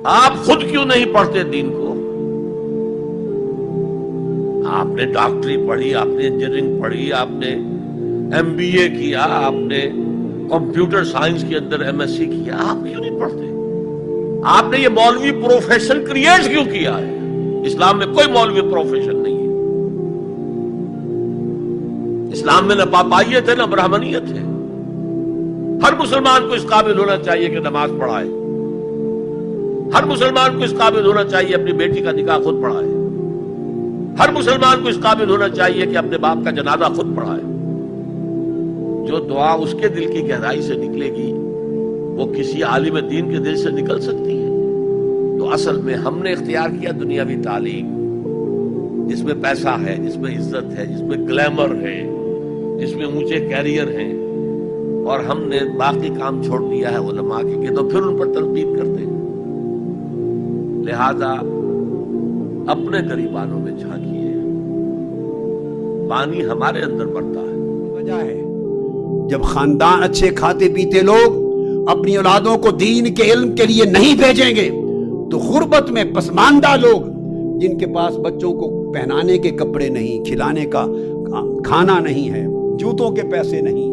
آپ خود کیوں نہیں پڑھتے دین کو؟ آپ نے ڈاکٹری پڑھی، آپ نے انجینئرنگ پڑھی، آپ نے ایم بی اے کیا، آپ نے کمپیوٹر سائنس کے اندر ایم ایس سی کیا، آپ کیوں نہیں پڑھتے؟ آپ نے یہ مولوی پروفیشن کریٹ کیوں کیا ہے؟ اسلام میں کوئی مولوی پروفیشن نہیں ہے۔ اسلام میں نہ پاپائیت ہے نہ برہمنیت ہے۔ ہر مسلمان کو اس قابل ہونا چاہیے کہ نماز پڑھائے، ہر مسلمان کو اس قابل ہونا چاہیے اپنی بیٹی کا نکاح خود پڑھائے، ہر مسلمان کو اس قابل ہونا چاہیے کہ اپنے باپ کا جنازہ خود پڑھائے۔ جو دعا اس کے دل کی گہرائی سے نکلے گی وہ کسی عالم دین کے دل سے نکل سکتی ہے۔ تو اصل میں ہم نے اختیار کیا دنیاوی تعلیم، جس میں پیسہ ہے، جس میں عزت ہے، جس میں گلیمر ہے، جس میں اونچے کیریئر ہیں، اور ہم نے باقی کام چھوڑ دیا ہے علماء کے تو پھر ان پر تنقید کرتے ہیں۔ لہذا اپنے غریبانوں میں جھانکیے، پانی ہمارے اندر بڑھتا ہے۔ وجہ ہے جب خاندان اچھے کھاتے پیتے لوگ اپنی اولادوں کو دین کے علم کے لیے نہیں بھیجیں گے تو غربت میں پسماندہ لوگ جن کے پاس بچوں کو پہنانے کے کپڑے نہیں، کھلانے کا کھانا نہیں ہے، جوتوں کے پیسے نہیں،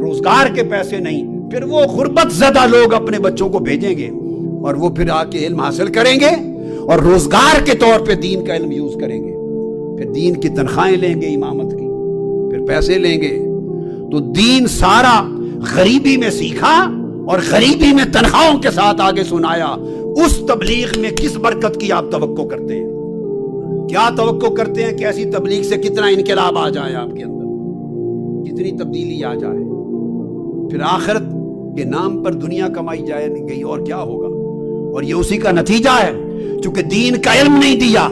روزگار کے پیسے نہیں، پھر وہ غربت زدہ لوگ اپنے بچوں کو بھیجیں گے اور وہ پھر آ کے علم حاصل کریں گے اور روزگار کے طور پہ دین کا علم یوز کریں گے، پھر دین کی تنخواہیں لیں گے، امامت کی پھر پیسے لیں گے۔ تو دین سارا غریبی میں سیکھا اور غریبی میں تنخواہوں کے ساتھ آگے سنایا۔ اس تبلیغ میں کس برکت کی آپ توقع کرتے ہیں؟ کیا توقع کرتے ہیں کہ ایسی تبلیغ سے کتنا انقلاب آ جائے آپ کے اندر، کتنی تبدیلی آ جائے، پھر آخرت کے نام پر دنیا کمائی جائے نہیں گئی اور کیا ہوگا؟ اور یہ اسی کا نتیجہ ہے، چونکہ دین کا علم نہیں دیا۔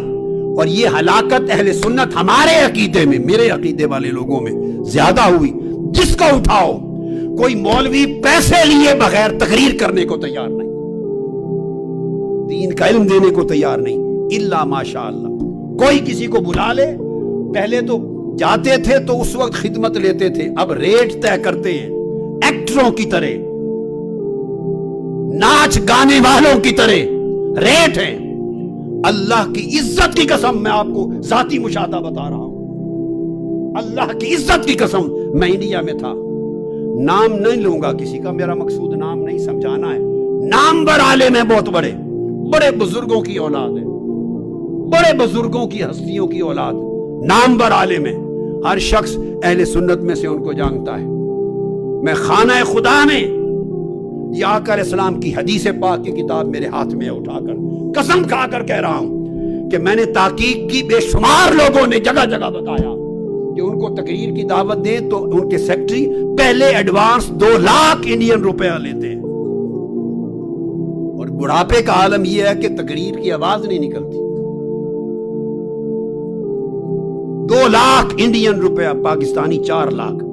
اور یہ ہلاکت اہل سنت ہمارے عقیدے میں، میرے عقیدے والے لوگوں میں زیادہ ہوئی۔ جس کو اٹھاؤ کوئی مولوی پیسے لیے بغیر تقریر کرنے کو تیار نہیں، دین کا علم دینے کو تیار نہیں، الا ماشاء اللہ۔ کوئی کسی کو بلا لے، پہلے تو جاتے تھے تو اس وقت خدمت لیتے تھے، اب ریٹ طے کرتے ہیں ایکٹروں کی طرح، ناچ گانے والوں کی طرح ریٹ ہے۔ اللہ کی عزت کی قسم میں آپ کو ذاتی مشاہدہ بتا رہا ہوں، اللہ کی عزت کی قسم، میں انڈیا میں تھا، نام نہیں لوں گا کسی کا، میرا مقصود نام نہیں سمجھانا ہے، نامور عالم ہیں، بہت بڑے بڑے بزرگوں کی اولاد ہے، بڑے بزرگوں کی ہستیوں کی اولاد، نامور عالم ہے، ہر شخص اہل سنت میں سے ان کو جانتا ہے۔ میں خانہ خدا میں یہ آقا علیہ السلام کی حدیث پاک کی کتاب میرے ہاتھ میں اٹھا کر قسم کھا کر کہہ رہا ہوں کہ میں نے تحقیق کی، بے شمار لوگوں نے جگہ جگہ بتایا کہ ان کو تقریر کی دعوت دیں تو ان کے سیکٹری پہلے ایڈوانس 2 لاکھ انڈین روپیہ لیتے ہیں، اور بڑھاپے کا عالم یہ ہے کہ تقریر کی آواز نہیں نکلتی۔ 2 لاکھ انڈین روپیہ، پاکستانی 4 لاکھ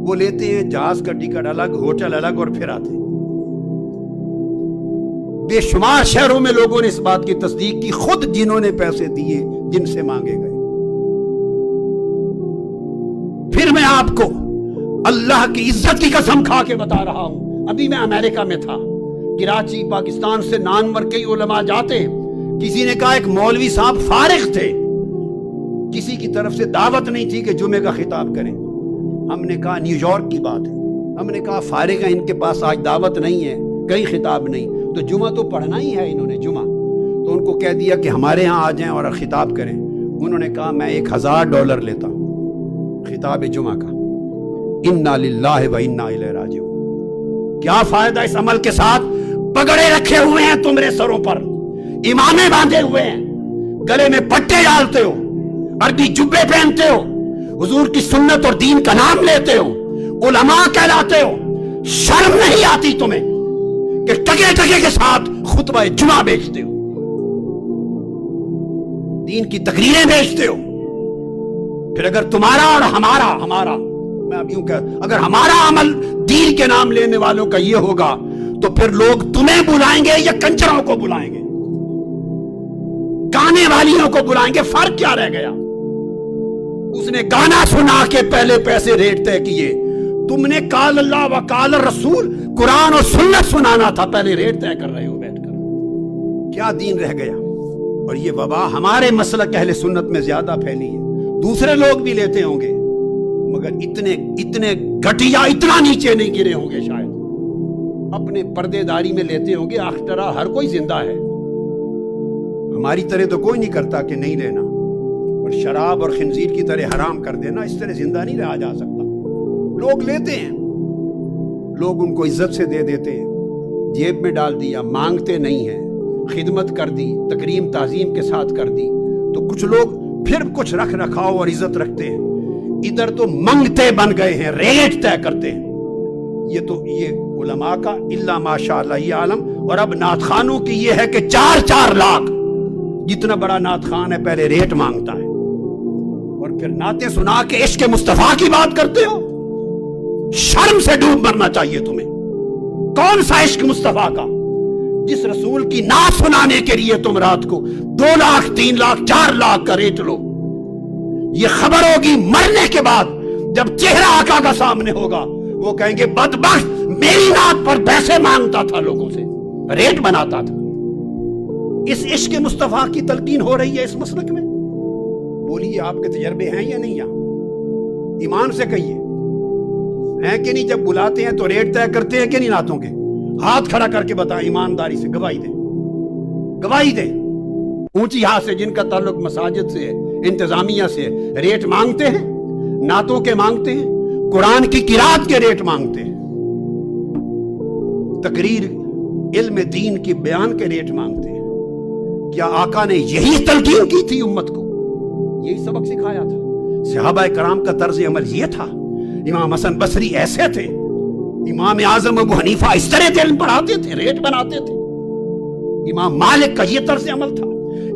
وہ لیتے ہیں، جہاز کا ٹکٹ الگ، ہوٹل الگ، اور پھر آتے ہیں۔ بے شمار شہروں میں لوگوں نے اس بات کی تصدیق کی، خود جنہوں نے پیسے دیے، جن سے مانگے گئے۔ پھر میں آپ کو اللہ کی عزت کی قسم کھا کے بتا رہا ہوں، ابھی میں امریکہ میں تھا، کراچی پاکستان سے نامور کئی علماء جاتے، کسی نے کہا ایک مولوی صاحب فارغ تھے، کسی کی طرف سے دعوت نہیں تھی کہ جمعے کا خطاب کریں۔ ہم نے کہا نیو یارک کی بات ہے، ہم نے کہا فارغ ہیں، ان کے پاس آج دعوت نہیں ہے، کئی خطاب نہیں، تو جمعہ تو پڑھنا ہی ہے انہوں نے جمعہ، تو ان کو کہہ دیا کہ ہمارے ہاں آ جائیں اور خطاب کریں۔ انہوں نے کہا میں $1000 لیتا ہوں خطاب جمعہ کا۔ انا للہ و انا الیہ راجعون۔ کیا فائدہ اس عمل کے ساتھ؟ پگڑے رکھے ہوئے ہیں تمہارے سروں پر، امامے باندھے ہوئے ہیں، گلے میں پٹے ڈالتے ہو، عربی جبے پہنتے ہو، حضور کی سنت اور دین کا نام لیتے ہو، علماء کہلاتے ہو، شرم نہیں آتی تمہیں کہ ٹگے ٹگے کے ساتھ خطبہ جمعہ بیچتے ہو، دین کی تقریریں بیچتے ہو؟ پھر اگر تمہارا اور ہمارا میں اب یوں کہ اگر ہمارا عمل دین کے نام لینے والوں کا یہ ہوگا تو پھر لوگ تمہیں بلائیں گے یا کنجروں کو بلائیں گے، گانے والیوں کو بلائیں گے؟ فرق کیا رہ گیا؟ اس نے گانا سنا کے پہلے پیسے ریٹ طے کیے، تم نے قال اللہ و قال رسول قرآن اور سنت سنانا تھا، پہلے ریٹ طے کر رہے ہو بیٹھ کر۔ کیا دین رہ گیا؟ اور یہ وبا ہمارے مسلک اہل سنت میں زیادہ پھیلی ہے، دوسرے لوگ بھی لیتے ہوں گے مگر اتنے گھٹیا اتنا نیچے نہیں گرے ہوں گے، شاید اپنے پردے داری میں لیتے ہوں گے۔ آخر ہر کوئی زندہ ہے، ہماری طرح تو کوئی نہیں کرتا کہ نہیں لینا، اور شراب اور خنزیر کی طرح حرام کر دینا، اس طرح زندہ نہیں رہا جا سکتا۔ لوگ لیتے ہیں، لوگ ان کو عزت سے دے دیتے ہیں، جیب میں ڈال دیا، مانگتے نہیں ہیں، خدمت کر دی، تکریم تعظیم کے ساتھ کر دی، تو کچھ لوگ پھر کچھ رکھ رکھاؤ اور عزت رکھتے ہیں، ادھر تو منگتے بن گئے ہیں، ریٹ طے کرتے ہیں۔ یہ علماء کا الا ماشاء اللہ یہ عالم، اور اب نعت خانوں کی یہ ہے کہ 4 لاکھ، جتنا بڑا نعت خان ہے پہلے ریٹ مانگتا ہے، اور پھر نعتیں سنا کے عشق مصطفیٰ کی بات کرتے ہو۔ شرم سے ڈوب مرنا چاہیے تمہیں۔ کون سا عشق مصطفیٰ کا جس رسول کی نعت سنانے کے لیے تم رات کو 2 لاکھ 3 لاکھ 4 لاکھ کا ریٹ لو؟ یہ خبر ہوگی مرنے کے بعد، جب چہرہ آقا کا سامنے ہوگا، وہ کہیں گے بدبخت میری نعت پر پیسے مانگتا تھا، لوگوں سے ریٹ بناتا تھا۔ اس عشق مصطفیٰ کی تلقین ہو رہی ہے اس مسلک میں؟ بولیے آپ کے تجربے ہیں یا نہیں؟ یہاں ایمان سے کہیے ہیں کہ نہیں؟ جب بلاتے ہیں تو ریٹ طے کرتے ہیں کہ نہیں نعتوں کے؟ ہاتھ کھڑا کر کے بتائیں، ایمانداری سے گواہی دیں، گواہی دیں۔ اونچی ہاتھ سے جن کا تعلق مساجد سے ہے، انتظامیہ سے ہے، ریٹ مانگتے ہیں، نعتوں کے مانگتے ہیں، قرآن کی قرات کے ریٹ مانگتے ہیں، تقریر علم دین کی بیان کے ریٹ مانگتے ہیں۔ کیا آقا نے یہی تلقین کی تھی امت کو؟ یہی سبق سکھایا تھا؟ صحابہ کرام کا طرز عمل یہ تھا؟ امام حسن بصری ایسے تھے؟ امام اعظم ابو حنیفہ اس طرح علم پڑھاتے تھے، ریٹ بناتے تھے؟ امام مالک کا یہ طرز عمل تھا؟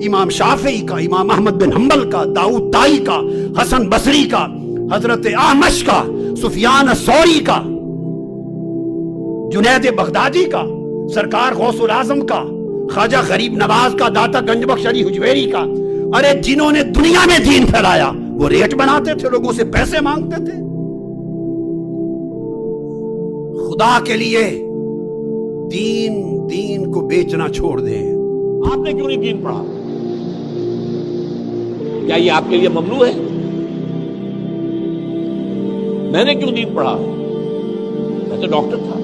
امام شافعی کا، امام احمد بن حنبل کا، داؤد طائی کا، حسن بصری کا، حضرت اعمش کا، سفیان الثوری کا، جنید بغدادی کا، سرکار غوث العظم کا، خواجہ غریب نواز کا، داتا گنج بخش علی حجویری کا، ارے جنہوں نے دنیا میں دین پھیلایا، وہ ریٹ بناتے تھے، لوگوں سے پیسے مانگتے تھے۔ خدا کے لیے دین کو بیچنا چھوڑ دیں۔ آپ نے کیوں نہیں دین پڑھا؟ کیا یہ آپ کے لیے ممنوع ہے؟ میں نے کیوں دین پڑھا؟ میں تو ڈاکٹر تھا،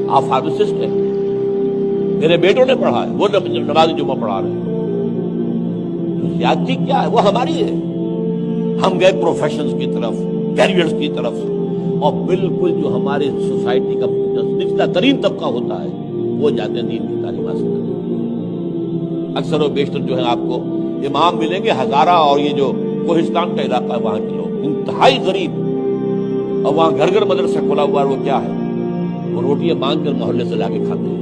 آپ فارماسسٹ ہیں، میرے بیٹوں نے پڑھا ہے، وہ نماز جمعہ پڑھا رہے ہیں۔ زیادتی کیا ہے؟ وہ ہماری ہے۔ ہم گئے پروفیشنز کی طرف، کیریئرز کی طرف، اور بالکل جو ہمارے سوسائٹی کا نچلا ترین طبقہ ہوتا ہے وہ جاتے ہیں دین کی تعلیم حاصل کرنے۔ اکثر و بیشتر جو ہے آپ کو امام ملیں گے ہزارہ اور یہ جو کوہستان کا علاقہ ہے وہاں کے لوگ انتہائی غریب، اور وہاں گھر گھر مدرسہ کھلا ہوا ہے، وہ کیا ہے؟ وہ روٹیاں مانگ کر محلے سے لا کے کھاتے ہیں۔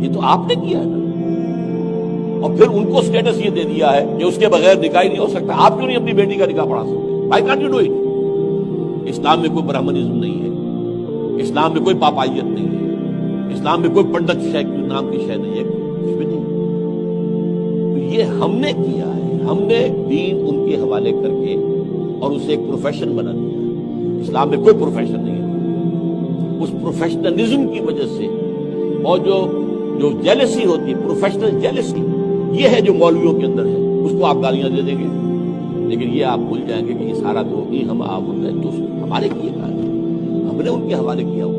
یہ تو آپ نے کیا ہے نا، اور پھر ان کو سٹیٹس یہ دے دیا ہے کہ اس کے بغیر نکاح نہیں ہو سکتا۔ آپ کیوں نہیں اپنی بیٹی کا نکاح پڑھا سکتے؟ Why can't you do it? اسلام میں کوئی برہمنزم نہیں ہے، اسلام میں کوئی پاپائیت نہیں ہے، اسلام میں کوئی پنڈت نام کی شے نہیں ہے، کچھ بھی نہیں۔ تو یہ ہم نے کیا ہے، ہم نے دین ان کے حوالے کر کے اور اسے ایک پروفیشن بنا دیا۔ اسلام میں کوئی پروفیشن نہیں ہے۔ اس پروفیشنلزم کی وجہ سے، اور جو جیلسی ہوتی ہے، پروفیشنل جیلسی، یہ ہے جو مولویوں کے اندر ہے، اس کو آپ گالیاں دے دیں گے، لیکن یہ آپ بھول جائیں گے کہ یہ سارا تو ہم آپ ہمارے کیے کام، ہم نے ان کے حوالے کیا ہوا۔